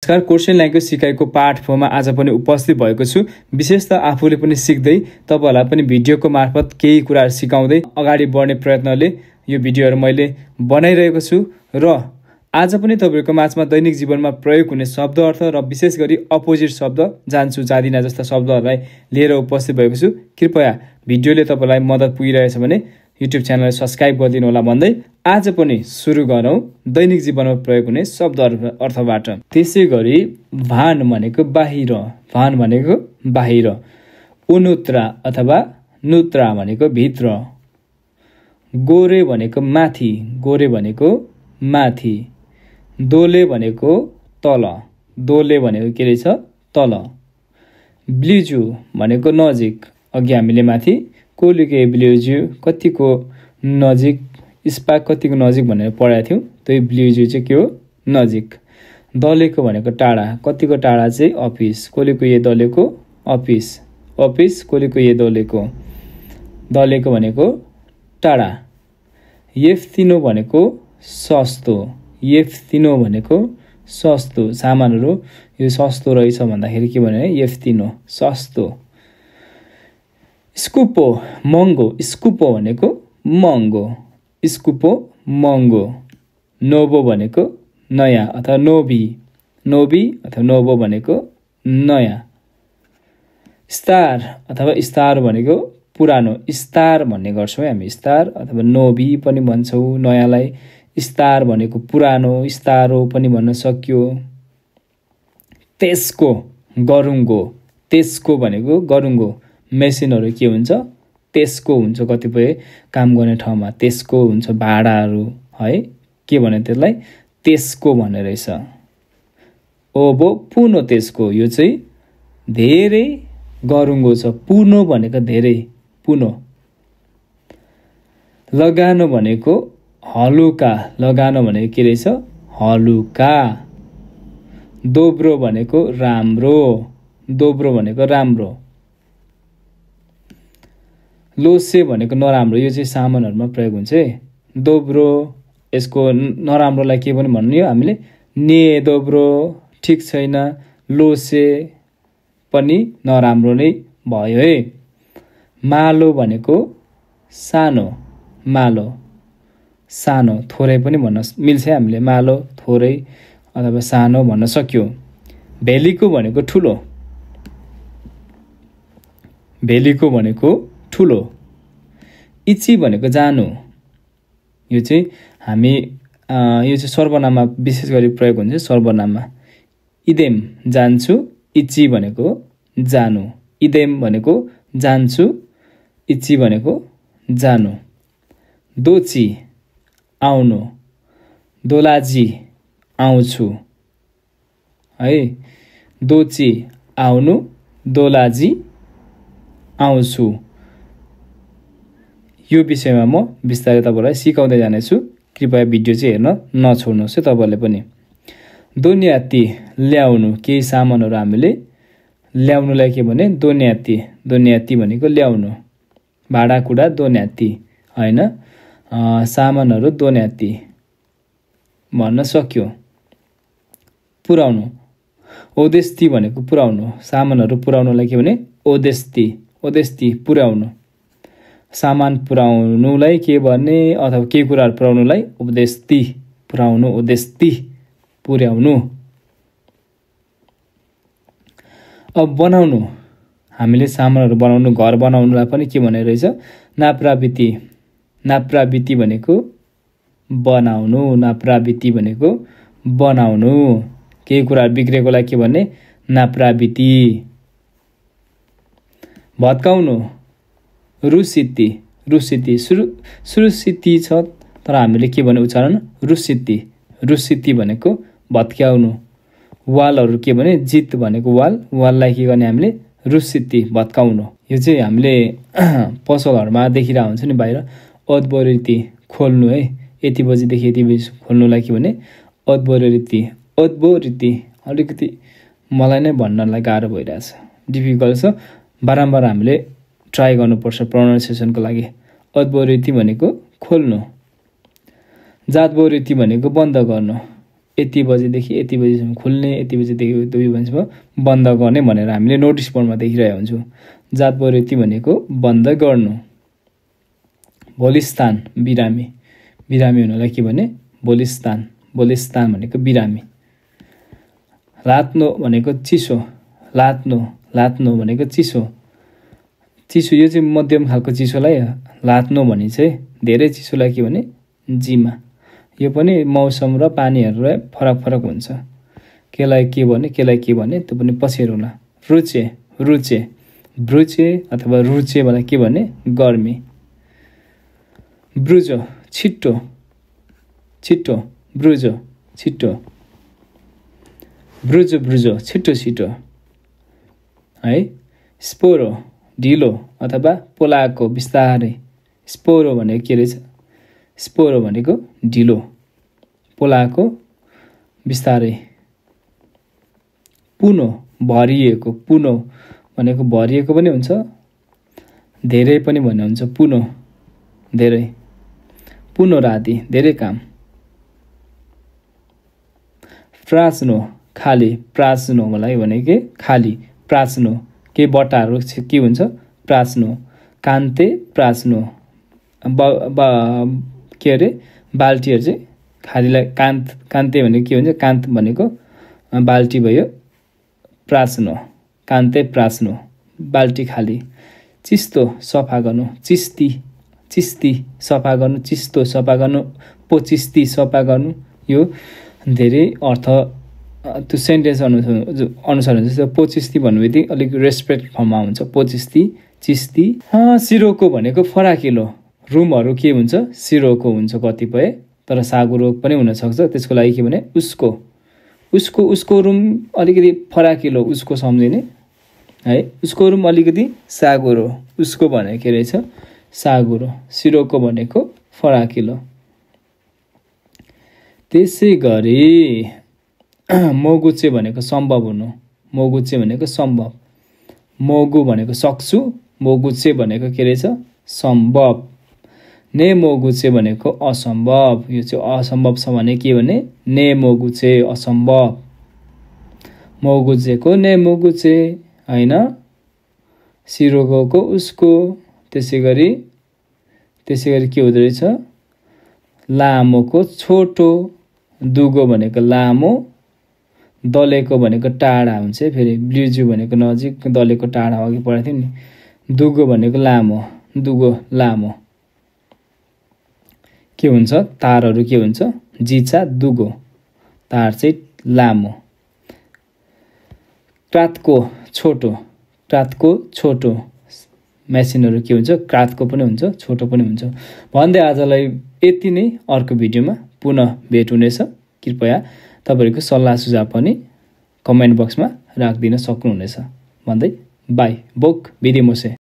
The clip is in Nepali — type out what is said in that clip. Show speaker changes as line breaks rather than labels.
नमस्कार, कोर्सेन ल्याङ्ग्वेज सिकाइको पाठ 4 मा आज पनि उपस्थित भएको छु। विशेषतः आफूले पनि सिक्दै तपाईहरुलाई पनि भिडियोको मार्फत केही कुराहरु सिकाउँदै अगाडि बढ्ने प्रयत्नले यो भिडियोहरु मैले बनाइरहेको छु र आज पनि तपाईहरुको माझमा दैनिक जीवनमा प्रयोग हुने शब्द अर्थ र विशेष गरी अपोजिट शब्द जान्छु जादिना जस्ता शब्दहरुलाई लिएर उपस्थित भएको छु। कृपया भिडियोले तपाईलाई मद्दत पुगिरहेछ भने युट्युब च्यानललाई सब्स्क्राइब गरिदिनु होला भन्दै आज पनि सुरु गरौँ दैनिक जीवनमा प्रयोग हुने शब्द अर्थबाट। त्यसैगरी भान भनेको बाहिर, भान भनेको बाहिर, उनुत्रा अथवा नुत्रा भनेको भित्र, गोरे भनेको माथि, गोरे भनेको माथि, दोले भनेको तल, दोले भनेको के रहेछ तल, ब्लिजु भनेको नजिक, अघि हामीले माथि कोलिके ब्लिजु कतिको नजिक, स्पा कतिको नजिक भनेर पढाएको थियौं। त्यही ब्लिजु चाहिँ के हो नजिक, दलेको भनेको टाढा, कतिको टाढा चाहिँ अफिस, कोलिको ये दलेको अफिस, अफिस कोलिको ये दलेको, दलेको भनेको टाढा, येफ्तिनो भनेको सस्तो, येफ्तिनो भनेको सस्तो, सामानहरु यो सस्तो रहेछ भन्दाखेरि के भने येफ्तिनो सस्तो, स्कुपो महँगो, स्कुपो भनेको महँगो, स्कुपो महँगो, नोबो भनेको नयाँ अथवा नोभी, नोभी अथवा नोबो भनेको नयाँ, स्टार अथवा स्टार भनेको पुरानो, स्टार भन्ने गर्छौं हामी, स्टार अथवा नोभी पनि भन्छौं नयाँलाई, स्टार भनेको पुरानो, स्टारो पनि भन्न सकियो। तेस्को गरुङ्गो, तेस्को भनेको गरुङ्गो, मेसिनहरु के हुन्छ तेस्को हुन्छ, कतिपय काम गर्ने ठाउँमा तेस्को हुन्छ, भाडाहरु है के भने त्यसलाई तेस्को भन्ने रहेछ। ओबो पुनो तेस्को, यो चाहिँ धेरै गरुङ्गो छ, पुनो भनेको धेरै, पुनो। लगानो भनेको हलुका, लगानो भनेको के रहेछ हलुका, दोब्रो भनेको राम्रो, दोब्रो भनेको राम्रो, लोसे भनेको नराम्रो, यो चाहिँ सामानहरुमा प्रयोग हुन्छ है। दोब्रो यसको नराम्रोलाई के पनि भन्नु हामीले ने दोब्रो ठीक छैन, लोसे पनि नराम्रो नै भयो है। मालो भनेको सानो, मालो सानो, थोरै पनि भन्न मिल्छ हामीले, मालो थोरै अथवा सानो भन्न सक्यो। भेलीको भनेको ठुलो, भेलीको भनेको ठुलो, इची भनेको जानु, यो चाहिँ हामी यो चाहिँ सर्वनाममा विशेष गरी प्रयोग हुन्छ सर्वनाममा। इदेम जान्छु, इची भनेको जानु, इदेम भनेको जान्छु, इची भनेको जानु। दोची आउनु, दोलाजी आउँछु है, दोची आउनु, दोलाजी आउँछु। यो विषयमा म विस्तारै तपाईलाई सिकाउँदै जानेछु, कृपया भिडियो चाहिँ हेर्न नछोड्नुहोस् है तपाईहरुले पनि। दोन्याती ल्याउनु, केही सामानहरु हामीले ल्याउनुलाई के भने दोन्याती, दोन्याती भनेको ल्याउनु, भाडाकुडा दोन्याती हैन, सामानहरु दोन्याती भन्न सक्यो। पुराउनु, ओदेस्ती भनेको पुराउनु, सामानहरु पुराउनुलाई के भने ओदेस्ती, ओदेस्ती पुर्याउनु, सामान पुर्याउनुलाई के भन्ने अथवा केही कुराहरु पुर्याउनुलाई ओदेस्ती, पुर्याउनु ओदेस्ती पुर्याउनु। अब बनाउनु, हामीले सामानहरु बनाउनु, घर बनाउनुलाई पनि के भने रहेछ नाप्राविति, नाप्राविति भनेको बनाउनु, नाप्राविति भनेको बनाउनु, केही कुरा बिग्रेकोलाई के भन्ने नाप्राविति। भत्काउनु, रुसिति, रुसिति सुरुसिति छ तर हामीले के भने उच्चारण रुसिति, रुसिति भनेको भत्काउनु। वालहरु के भने जित भनेको वाल, वाललाई के गर्ने हामीले रुसिति भत्काउनु। यो चाहिँ हामीले पसलहरुमा देखिरा हुन्छ नि बाहिर, अद्भोरिति खोल्नु है, यति बजेदेखि यति बजे खोल्नुलाई के भने अद्भोरिति, अद्भोरिति अलिकति मलाई नै भन्नलाई गाह्रो भइरहेछ, डिफिकल्ट छ, बारम्बार हामीले ट्राई गर्नुपर्छ प्रोनाउन्सिएसनको लागि। अद्भोरिति भनेको खोल्नु, जातभोरिति भनेको बन्द गर्नु, यति बजेदेखि यति बजेसम्म खुल्ने, यति बजेदेखि यति बजेसम्म बन्द गर्ने भनेर हामीले नोटिस बोर्डमा देखिरहेको हुन्छौँ। जात प्रवृत्ति भनेको बन्द गर्नु। भोलिस्थान बिरामी, बिरामी हुनलाई के भने भोलिस्थान, भोलिस्थान भनेको बिरामी। लात्नो भनेको चिसो, लात्नो, लात्नो भनेको चिसो, चिसो यो चाहिँ मध्यम खालको चिसोलाई लात्नो भने चाहिँ धेरै चिसोलाई के भने जिमा। यो पनि मौसम र पानीहरूलाई फरक फरक हुन्छ। केलाई के भने त्यो पनि पछि हेरौँला। रुचे, रुचे, ब्रुचे अथवा रुचे भने के भने गर्मी। ब्रुजो छिट्टो, छिट्टो, ब्रुजो छिट्टो, ब्रुजो ब्रुजो छिट्टो छिट्टो है। स्पोरो ढिलो अथवा पोलाको बिस्तारै। स्पोरो भनेको के रहेछ? स्पोरो भनेको ढिलो, पोलाको बिस्तारै। पुनो भरिएको, पुनो भनेको भरिएको पनि हुन्छ, धेरै पनि भन्ने हुन्छ। पुनो धेरै, पुनो राति धेरै काम। प्राच्नो खाली, प्राच्नो मलाई भनेको खाली, प्राच्नो केही बट्टाहरू के हुन्छ प्राच्नो। कान्ते प्राच्नो के अरे बाल्टीहरू चाहिँ खालीलाई कान्ते भनेको के हुन्छ? कान्त भनेको बाल्टी भयो, प्राच्नो कान्ते प्राच्नो बाल्टी खाली। चिस्तो सफा गर्नु, चिस्ती, चिस्ती सफा गर्नु, चिस्तो सफा गर्नु, पोचिस्ती सफा गर्नु। यो धेरै अर्थ त्यो सेन्टेन्स अनुसार हुन्छ। जस्तो पोचिस्ती भन्नु बित्तिकै अलिक रेस्पेक्ट फर्ममा हुन्छ, पोचिस्ती, चिस्ती। सिरोको भनेको फराकिलो। रुमहरू के हुन्छ? सिरोको हुन्छ कतिपय, तर सागुरो पनि हुनसक्छ। त्यसको लागि के भने उसको, उसको, उसको रुम अलिकति फराकिलो, उसको सम्झिने है। उसको रुम अलिकति सागुरो, उसको भनेको के रहेछ? सागुरो। सिरोको भनेको फराकिलो। त्यसै गरी मोगुचे भनेको सम्भव हुनु, मोगुचे भनेको सम्भव। मोगु भनेको सक्छु, मोगुचे भनेको के रहेछ? सम्भव। ने मोगुचे भनेको असम्भव। यो चाहिँ असम्भव छ भने के भने ने मोगुचे असम्भव। मोगुचेको ने मोगुचे होइन, सिरोको उसको। त्यसै गरी के हुँदो रहेछ? लामोको छोटो, दुगो भनेको लामो, दलेको भनेको टाढा हुन्छ। फेरि ब्लिजु भनेको नजिक, दलेको टाढा अघि पढाएको थियो नि। दुगो भनेको लामो, दुगो लामो के हुन्छ? तारहरू के हुन्छ? जिचा दुगो, तार चाहिँ लामो। क्रातको छोटो, क्रातको छोटो। मेसिनहरू के हुन्छ? क्रातको पनि हुन्छ, छोटो पनि हुन्छ। भन्दै आजलाई यति नै। अर्को भिडियोमा पुनः भेट हुनेछ। कृपया तपाईँहरूको सल्लाह सुझाव पनि कमेन्ट बक्समा राखिदिन सक्नुहुनेछ भन्दै बाई बोक बिदिमोसे।